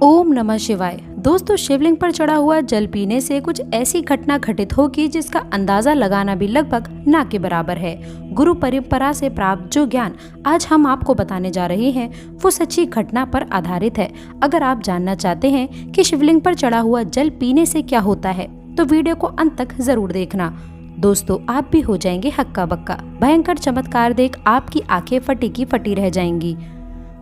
ओम नमः शिवाय। दोस्तों, शिवलिंग पर चढ़ा हुआ जल पीने से कुछ ऐसी घटना घटित होगी जिसका अंदाजा लगाना भी लगभग ना के बराबर है। गुरु परंपरा से प्राप्त जो ज्ञान आज हम आपको बताने जा रहे हैं वो सच्ची घटना पर आधारित है। अगर आप जानना चाहते हैं कि शिवलिंग पर चढ़ा हुआ जल पीने से क्या होता है तो वीडियो को अंत तक जरूर देखना। दोस्तों, आप भी हो जाएंगे हक्का बक्का। भयंकर चमत्कार देख आपकी आंखें फटी की फटी रह जाएंगी।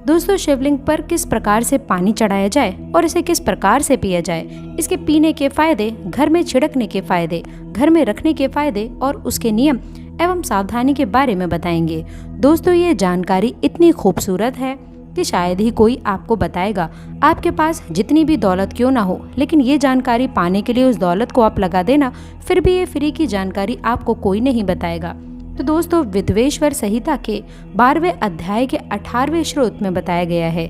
दोस्तों, शिवलिंग पर किस प्रकार से पानी चढ़ाया जाए और इसे किस प्रकार से पिया जाए, इसके पीने के फायदे, घर में छिड़कने के फायदे, घर में रखने के फायदे और उसके नियम एवं सावधानी के बारे में बताएंगे। दोस्तों, ये जानकारी इतनी खूबसूरत है कि शायद ही कोई आपको बताएगा। आपके पास जितनी भी दौलत क्यों ना हो, लेकिन ये जानकारी पाने के लिए उस दौलत को आप लगा देना, फिर भी ये फ्री की जानकारी आपको कोई नहीं बताएगा। तो दोस्तों, विद्वेश्वर संहिता के 12वें अध्याय के 18वें श्लोक में बताया गया है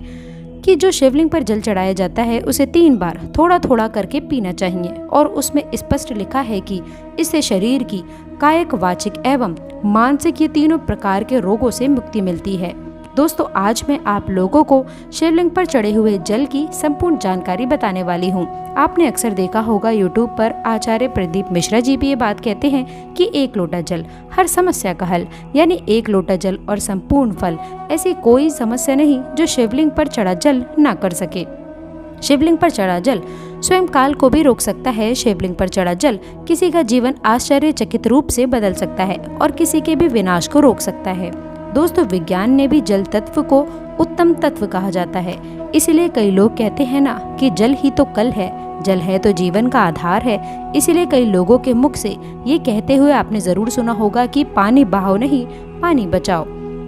कि जो शिवलिंग पर जल चढ़ाया जाता है उसे 3 बार थोड़ा थोड़ा करके पीना चाहिए और उसमें स्पष्ट लिखा है कि इससे शरीर की कायिक, वाचिक एवं मानसिक ये तीनों प्रकार के रोगों से मुक्ति मिलती है। दोस्तों, आज मैं आप लोगों को शिवलिंग पर चढ़े हुए जल की संपूर्ण जानकारी बताने वाली हूँ। आपने अक्सर देखा होगा यूट्यूब पर आचार्य प्रदीप मिश्रा जी भी ये बात कहते हैं कि 1 लोटा जल हर समस्या का हल, यानी 1 लोटा जल और संपूर्ण फल। ऐसी कोई समस्या नहीं जो शिवलिंग पर चढ़ा जल ना कर सके। शिवलिंग पर चढ़ा जल स्वयं काल को भी रोक सकता है। शिवलिंग पर चढ़ा जल किसी का जीवन आश्चर्यचकित रूप से बदल सकता है और किसी के भी विनाश को रोक सकता है। दोस्तों, विज्ञान ने भी जल तत्व को उत्तम तत्व कहा जाता है। इसीलिए कई लोग कहते हैं ना कि जल ही तो कल है, जल है तो जीवन का आधार है। इसीलिए कई लोगों के मुख से ये कहते हुए आपने जरूर सुना होगा कि पानी बहाओ नहीं, पानी बचाओ।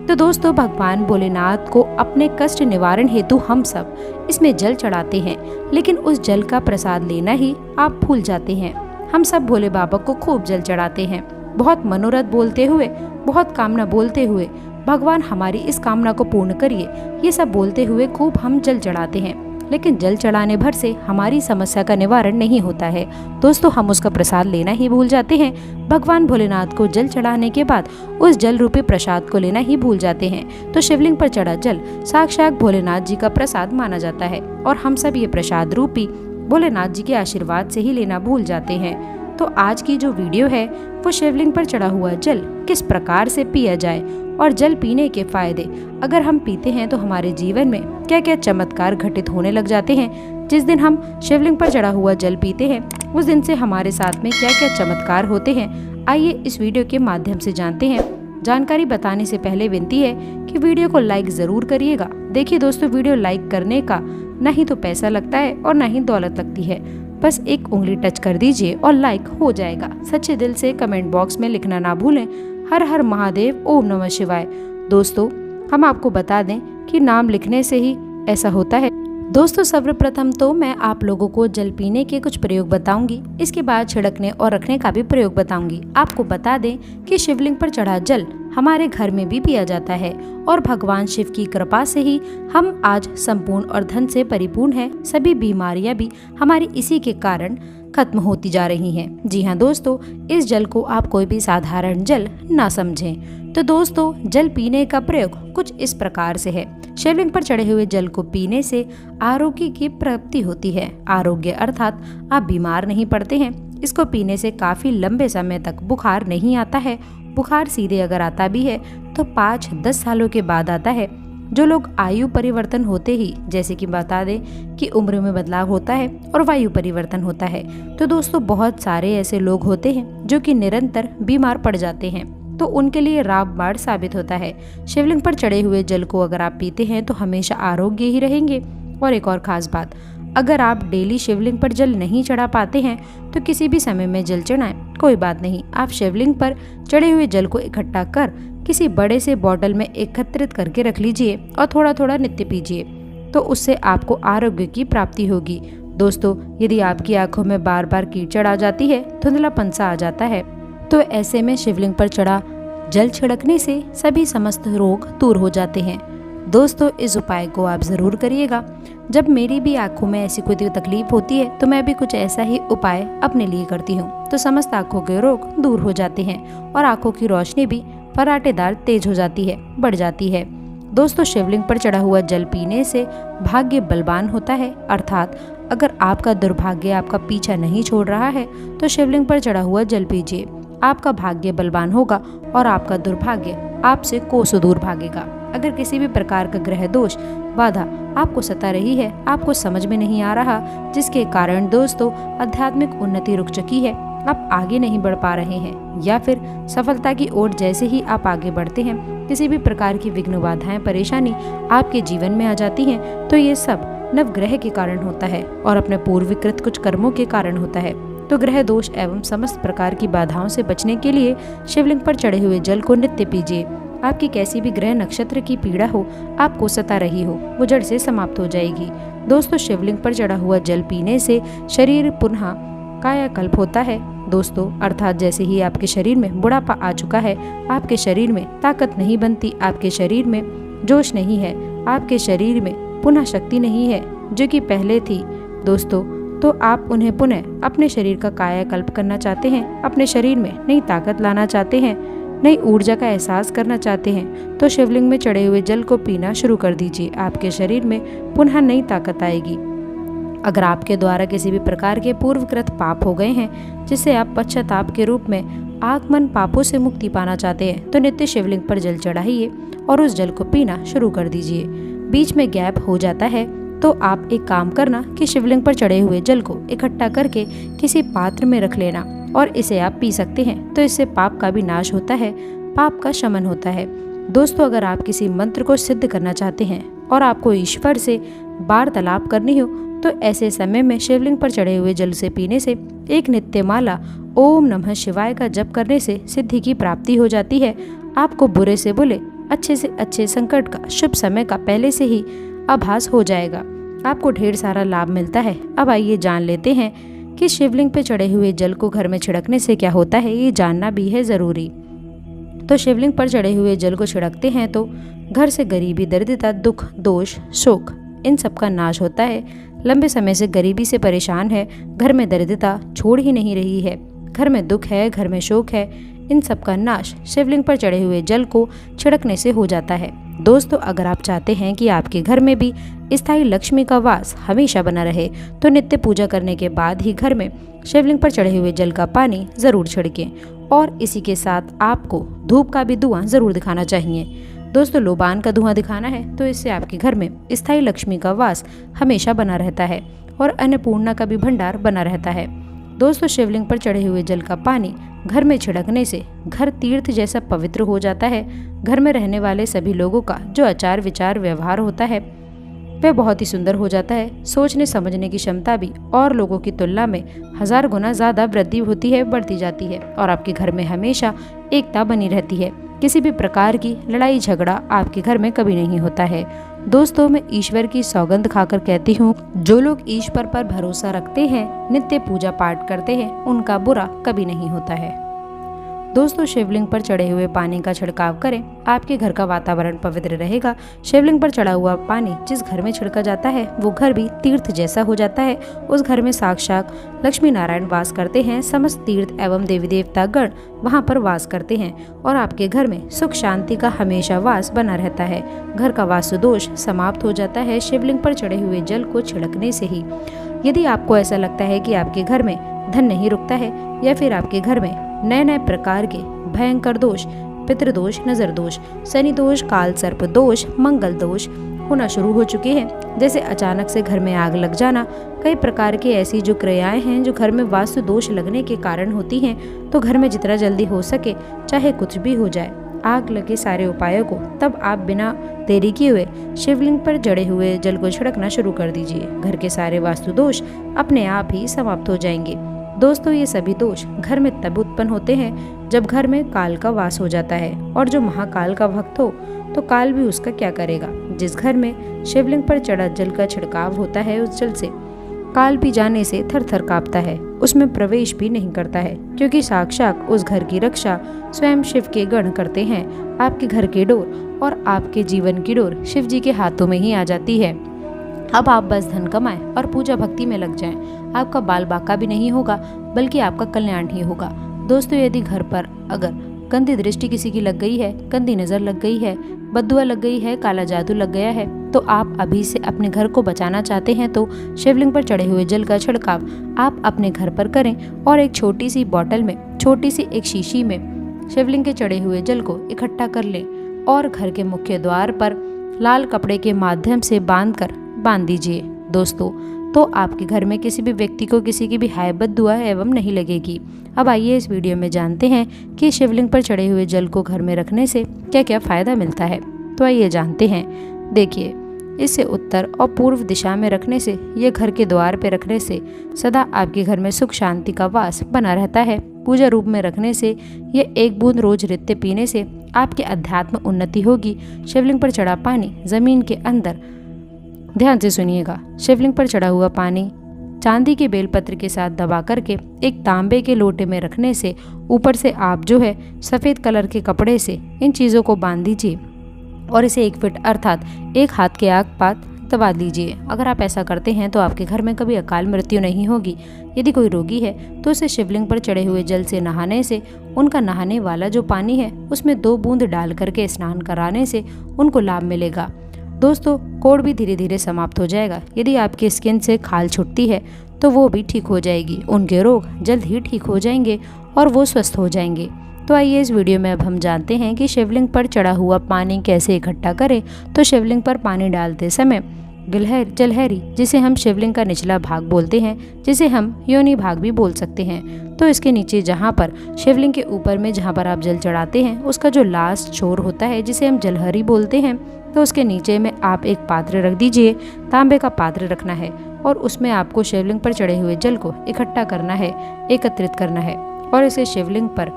तो दोस्तों, भगवान भोलेनाथ को अपने कष्ट निवारण हेतु हम सब इसमें जल चढ़ाते हैं, लेकिन उस जल का प्रसाद लेना ही आप भूल जाते हैं। हम सब भोले बाबा को खूब जल चढ़ाते हैं, बहुत मनोरथ बोलते हुए, बहुत कामना बोलते हुए, भगवान हमारी इस कामना को पूर्ण करिए, ये सब बोलते हुए खूब हम जल चढ़ाते हैं। लेकिन जल चढ़ाने भर से हमारी समस्या का निवारण नहीं होता है। दोस्तों, हम उसका प्रसाद लेना ही भूल जाते हैं। भगवान भोलेनाथ को जल चढ़ाने के बाद उस जल रूपी प्रसाद को लेना ही भूल जाते हैं। तो शिवलिंग पर चढ़ा जल साक्षात भोलेनाथ जी का प्रसाद माना जाता है और हम सब ये प्रसाद रूपी भोलेनाथ जी के आशीर्वाद से ही लेना भूल जाते हैं। तो आज की जो वीडियो है वो शिवलिंग पर चढ़ा हुआ जल किस प्रकार से पिया जाए और जल पीने के फायदे, अगर हम पीते हैं तो हमारे जीवन में क्या क्या चमत्कार घटित होने लग जाते हैं। जिस दिन हम शिवलिंग पर चढ़ा हुआ जल पीते हैं उस दिन से हमारे साथ में क्या क्या चमत्कार होते हैं, आइए इस वीडियो के माध्यम से जानते हैं। जानकारी बताने से पहले विनती है कि वीडियो को लाइक जरूर करिएगा। देखिए दोस्तों, वीडियो लाइक करने का न ही तो पैसा लगता है और न ही दौलत लगती है, बस एक उंगली टच कर दीजिए और लाइक हो जाएगा। सच्चे दिल से कमेंट बॉक्स में लिखना ना भूलें, हर हर महादेव, ओम नमः शिवाय। दोस्तों, हम आपको बता दें कि नाम लिखने से ही ऐसा होता है। दोस्तों, सर्वप्रथम तो मैं आप लोगों को जल पीने के कुछ प्रयोग बताऊंगी, इसके बाद छिड़कने और रखने का भी प्रयोग बताऊंगी। आपको बता दें कि शिवलिंग पर चढ़ा जल हमारे घर में भी पिया जाता है और भगवान शिव की कृपा से ही हम आज संपूर्ण और धन से परिपूर्ण हैं। सभी बीमारियां भी हमारी इसी के कारण खत्म होती जा रही हैं। जी हाँ दोस्तों, इस जल को आप कोई भी साधारण जल ना समझें। तो दोस्तों, जल पीने का प्रयोग कुछ इस प्रकार से है। शिवलिंग पर चढ़े हुए जल को पीने से आरोग्य की प्राप्ति होती है। आरोग्य अर्थात आप बीमार नहीं पड़ते हैं। इसको पीने से काफी लंबे समय तक बुखार नहीं आता है। बुखार सीधे अगर आता भी है तो 5-10 सालों के बाद आता है। जो लोग आयु परिवर्तन होते ही, जैसे कि बता दें कि उम्र में बदलाव होता है और वायु परिवर्तन होता है, तो दोस्तों बहुत सारे ऐसे लोग होते हैं जो कि निरंतर बीमार पड़ जाते हैं, तो उनके लिए रामबाण साबित होता है। शिवलिंग पर चढ़े हुए जल को अगर आप पीते हैं तो हमेशा आरोग्य ही रहेंगे। और एक और खास बात, अगर आप डेली शिवलिंग पर जल नहीं चढ़ा पाते हैं तो किसी भी समय में जल चढ़ाएं, कोई बात नहीं। आप शिवलिंग पर चढ़े हुए जल को इकट्ठा कर किसी बड़े से बोतल में एकत्रित करके रख लीजिए और थोड़ा थोड़ा नित्य पीजिए, तो उससे आपको आरोग्य की प्राप्ति होगी। दोस्तों, यदि आपकी आंखों में बार बार कीचड़ आ जाती है, धुंधलापन सा आ जाता है, तो ऐसे में शिवलिंग पर चढ़ा जल छिड़कने से सभी समस्त रोग दूर हो जाते हैं। दोस्तों, इस उपाय को आप जरूर करिएगा। जब मेरी भी आंखों में ऐसी कोई तकलीफ होती है तो मैं भी कुछ ऐसा ही उपाय अपने लिए करती हूँ, तो समस्त आंखों के रोग दूर हो जाते हैं और आंखों की रोशनी भी फराटेदार तेज हो जाती है, बढ़ जाती है। दोस्तों शिवलिंग पर चढ़ा हुआ जल पीने से भाग्य बलवान होता है, अर्थात अगर आपका दुर्भाग्य आपका पीछा नहीं छोड़ रहा है तो शिवलिंग पर चढ़ा हुआ जल पीजिए। आपका भाग्य बलवान होगा और आपका दुर्भाग्य आपसे कोसों दूर भागेगा। अगर किसी भी प्रकार का ग्रह दोष बाधा आपको सता रही है, आपको समझ में नहीं आ रहा, जिसके कारण दोस्तों आध्यात्मिक उन्नति रुक चुकी है, आप आगे नहीं बढ़ पा रहे हैं, या फिर सफलता की ओर जैसे ही आप आगे बढ़ते हैं किसी भी प्रकार की विघ्न बाधाएं परेशानी आपके जीवन में आ जाती हैं, तो ये सब नवग्रह के कारण होता है और अपने पूर्वीकृत कुछ कर्मों के कारण होता है। तो ग्रह दोष एवं समस्त प्रकार की बाधाओं से बचने के लिए शिवलिंग पर चढ़े हुए जल को नित्य पीजिए। आपकी कैसी भी ग्रह नक्षत्र की पीड़ा हो, आपको सता रही हो, वो जड़ से समाप्त हो जाएगी। दोस्तों शिवलिंग पर चढ़ा हुआ जल पीने से शरीर पुनः कायाकल्प होता है दोस्तों, अर्थात जैसे ही आपके शरीर में बुढ़ापा आ चुका है, आपके शरीर में ताकत नहीं बनती, आपके शरीर में जोश नहीं है, आपके शरीर में पुनः शक्ति नहीं है जो कि पहले थी दोस्तों, तो आप उन्हें पुनः अपने शरीर का कायाकल्प करना चाहते हैं, अपने शरीर में नई ताकत लाना चाहते हैं, नई ऊर्जा का एहसास करना चाहते हैं, तो शिवलिंग में चढ़े हुए जल को पीना शुरू कर दीजिए। आपके शरीर में पुनः नई ताकत आएगी। अगर आपके द्वारा किसी भी प्रकार के पूर्वकृत पाप हो गए हैं जिससे आप पश्चाताप के रूप में आगमन पापों से मुक्ति पाना चाहते हैं, तो नित्य शिवलिंग पर जल चढ़ाइए और उस जल को पीना शुरू कर दीजिए। बीच में गैप हो जाता है तो आप एक काम करना कि शिवलिंग पर चढ़े हुए जल को इकट्ठा करके किसी पात्र में रख लेना और इसे आप पी सकते हैं। तो इससे पाप का भी नाश होता है, पाप का शमन होता है। दोस्तों अगर आप किसी मंत्र को सिद्ध करना चाहते हैं और आपको ईश्वर से वार्तालाप करनी हो, तो ऐसे समय में शिवलिंग पर चढ़े हुए जल से पीने से एक नित्य माला ओम नमः शिवाय का जप करने से सिद्धि की प्राप्ति हो जाती है। आपको बुरे से बुरे, अच्छे से अच्छे संकट का, शुभ समय का पहले से ही आभास हो जाएगा। आपको ढेर सारा लाभ मिलता है। अब आइए जान लेते हैं कि शिवलिंग पे चढ़े हुए जल को घर में छिड़कने से क्या होता है, ये जानना भी है ज़रूरी। तो शिवलिंग पर चढ़े हुए जल को छिड़कते हैं तो घर से गरीबी, दरिद्रता, दुख, दोष, शोक, इन सब का नाश होता है। लंबे समय से गरीबी से परेशान है, घर में दरिद्रता छोड़ ही नहीं रही है, घर में दुख है, घर में शोक है, इन सब का नाश शिवलिंग पर चढ़े हुए जल को छिड़कने से हो जाता है। दोस्तों अगर आप चाहते हैं कि आपके घर में भी स्थायी लक्ष्मी का वास हमेशा बना रहे, तो नित्य पूजा करने के बाद ही घर में शिवलिंग पर चढ़े हुए जल का पानी जरूर छिड़कें और इसी के साथ आपको धूप का भी धुआं जरूर दिखाना चाहिए। दोस्तों लोबान का धुआं दिखाना है तो इससे आपके घर में स्थायी लक्ष्मी का वास हमेशा बना रहता है और अन्नपूर्णा का भी भंडार बना रहता है। दोस्तों शिवलिंग पर चढ़े हुए जल का पानी घर में छिड़कने से घर तीर्थ जैसा पवित्र हो जाता है। घर में रहने वाले सभी लोगों का जो आचार विचार व्यवहार होता है वह बहुत ही सुंदर हो जाता है। सोचने समझने की क्षमता भी और लोगों की तुलना में 1000 गुना ज़्यादा वृद्धि होती है, बढ़ती जाती है और आपके घर में हमेशा एकता बनी रहती है। किसी भी प्रकार की लड़ाई झगड़ा आपके घर में कभी नहीं होता है। दोस्तों मैं ईश्वर की सौगंध खाकर कहती हूँ, जो लोग ईश्वर पर भरोसा रखते हैं, नित्य पूजा पाठ करते हैं, उनका बुरा कभी नहीं होता है। दोस्तों शिवलिंग पर चढ़े हुए पानी का छिड़काव करें, आपके घर का वातावरण पवित्र रहेगा। शिवलिंग पर चढ़ा हुआ पानी जिस घर में छिड़का जाता है वो घर भी तीर्थ जैसा हो जाता है। उस घर में साक्षात लक्ष्मी नारायण वास करते हैं। समस्त तीर्थ एवं देवी देवता गण वहाँ पर वास करते हैं और आपके घर में सुख शांति का हमेशा वास बना रहता है। घर का वास्तु दोष समाप्त हो जाता है शिवलिंग पर चढ़े हुए जल को छिड़कने से ही। यदि आपको ऐसा लगता है कि आपके घर में धन नहीं रुकता है या फिर आपके घर में नए नए प्रकार के भयंकर दोष, पितृदोष, नजर दोष, शनि दोष, काल सर्प दोष, मंगल दोष होना शुरू हो चुके हैं, जैसे अचानक से घर में आग लग जाना, कई प्रकार की ऐसी जो क्रियाएं हैं जो घर में वास्तु दोष लगने के कारण होती हैं, तो घर में जितना जल्दी हो सके चाहे कुछ भी हो जाए, आग लगे सारे उपायों को तब आप बिना देरी किए हुए शिवलिंग पर जड़े हुए जल को छिड़कना शुरू कर दीजिए। घर के सारे वास्तु दोष अपने आप ही समाप्त हो जाएंगे। दोस्तों ये सभी दोष घर में तब उत्पन्न होते हैं जब घर में काल का वास हो जाता है, और जो महाकाल का भक्त हो तो काल भी उसका क्या करेगा। जिस घर में शिवलिंग पर चढ़ा जल का छिड़काव होता है उस जल से काल भी जाने से थर थर कांपता है, उसमें प्रवेश भी नहीं करता है, क्योंकि साक्षात उस घर की रक्षा स्वयं शिव के गण करते हैं। आपके घर की डोर और आपके जीवन की डोर शिव जी के हाथों में ही आ जाती है। अब आप बस धन कमाएं और पूजा भक्ति में लग जाएं। आपका बाल बाका भी नहीं होगा बल्कि आपका कल्याण ही होगा। दोस्तों यदि घर पर अगर गंदी दृष्टि किसी की लग गई है, गंदी नज़र लग गई है, बद्दुआ लग गई है, काला जादू लग गया है, तो आप अभी से अपने घर को बचाना चाहते हैं तो शिवलिंग पर चढ़े हुए जल का छिड़काव आप अपने घर पर करें और एक छोटी सी बोतल में, छोटी सी एक शीशी में शिवलिंग के चढ़े हुए जल को इकट्ठा कर लें और घर के मुख्य द्वार पर लाल कपड़े के माध्यम से बांध दीजिए दोस्तों। तो आपके घर में किसी भी व्यक्ति को किसी की भी हाय बद्दुआ एवं नहीं लगेगी। अब आइए इस वीडियो में जानते हैं कि शिवलिंग पर चढ़े हुए जल को घर में रखने से क्या क्या फ़ायदा मिलता है। तो आइए जानते हैं। देखिए, इसे उत्तर और पूर्व दिशा में रखने से, ये घर के द्वार पर रखने से सदा आपके घर में सुख शांति का वास बना रहता है। पूजा रूप में रखने से, ये एक बूंद रोज नित्य पीने से आपके अध्यात्म उन्नति होगी। शिवलिंग पर चढ़ा पानी जमीन के अंदर, ध्यान से सुनिएगा, शिवलिंग पर चढ़ा हुआ पानी चांदी के बेलपत्र के साथ दबा करके एक तांबे के लोटे में रखने से ऊपर से आप जो है सफ़ेद कलर के कपड़े से इन चीज़ों को बांध दीजिए और इसे 1 फीट अर्थात 1 हाथ के आसपास दबा लीजिए। अगर आप ऐसा करते हैं तो आपके घर में कभी अकाल मृत्यु नहीं होगी। यदि कोई रोगी है तो उसे शिवलिंग पर चढ़े हुए जल से नहाने से, उनका नहाने वाला जो पानी है उसमें 2 बूंद डाल करके स्नान कराने से उनको लाभ मिलेगा। दोस्तों, कोढ़ भी धीरे धीरे समाप्त हो जाएगा। यदि आपकी स्किन से खाल छुटती है तो वो भी ठीक हो जाएगी। उनके रोग जल्द ही ठीक हो जाएंगे और वो स्वस्थ हो जाएंगे। तो आइए इस वीडियो में अब हम जानते हैं कि शिवलिंग पर चढ़ा हुआ पानी कैसे इकट्ठा करें। तो शिवलिंग पर पानी डालते समय जलहरी, जिसे हम शिवलिंग का निचला भाग बोलते हैं, जिसे हम योनि भाग भी बोल सकते हैं, तो इसके नीचे जहाँ पर शिवलिंग के ऊपर में जहाँ पर आप जल चढ़ाते हैं उसका जो लास्ट छोर होता है जिसे हम जलहरी बोलते हैं, तो उसके नीचे में आप एक पात्र रख दीजिए। तांबे का पात्र रखना है और उसमें आपको शिवलिंग पर चढ़े हुए जल को इकट्ठा करना है, एकत्रित करना है और इसे शिवलिंग पर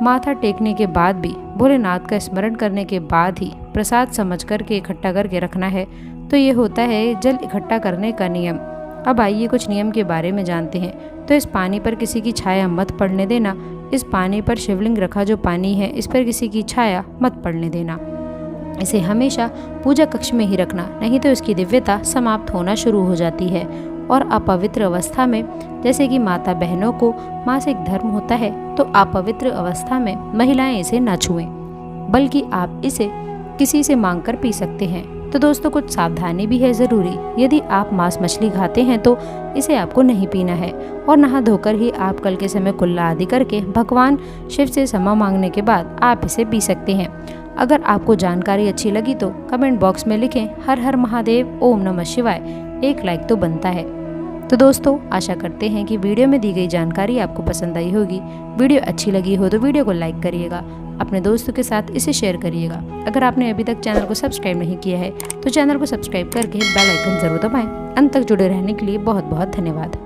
माथा टेकने के बाद भी, भोलेनाथ का स्मरण करने के बाद ही प्रसाद समझ करके इकट्ठा करके रखना है। तो ये होता है जल इकट्ठा करने का नियम। अब आइए कुछ नियम के बारे में जानते हैं। तो इस पानी पर किसी की छाया मत पड़ने देना। इस पानी पर शिवलिंग रखा जो पानी है इस पर किसी की छाया मत पड़ने देना। इसे हमेशा पूजा कक्ष में ही रखना, नहीं तो इसकी दिव्यता समाप्त होना शुरू हो जाती है। और अपवित्र अवस्था में, जैसे कि माता बहनों को मासिक धर्म होता है, तो अपवित्र अवस्था में महिलाएं इसे न छुएं, बल्कि आप इसे किसी से मांगकर पी सकते हैं। तो दोस्तों, कुछ सावधानी भी है ज़रूरी। यदि आप मांस मछली खाते हैं तो इसे आपको नहीं पीना है और नहा धोकर ही आप कल के समय कुल्ला आदि करके भगवान शिव से क्षमा मांगने के बाद आप इसे पी सकते हैं। अगर आपको जानकारी अच्छी लगी तो कमेंट बॉक्स में लिखें हर हर महादेव, ओम नमः शिवाय। एक लाइक तो बनता है। तो दोस्तों, आशा करते हैं कि वीडियो में दी गई जानकारी आपको पसंद आई होगी। वीडियो अच्छी लगी हो तो वीडियो को लाइक करिएगा, अपने दोस्तों के साथ इसे शेयर करिएगा। अगर आपने अभी तक चैनल को सब्सक्राइब नहीं किया है तो चैनल को सब्सक्राइब करके बेल आइकन जरूर दबाएं। अंत तक जुड़े रहने के लिए बहुत बहुत धन्यवाद।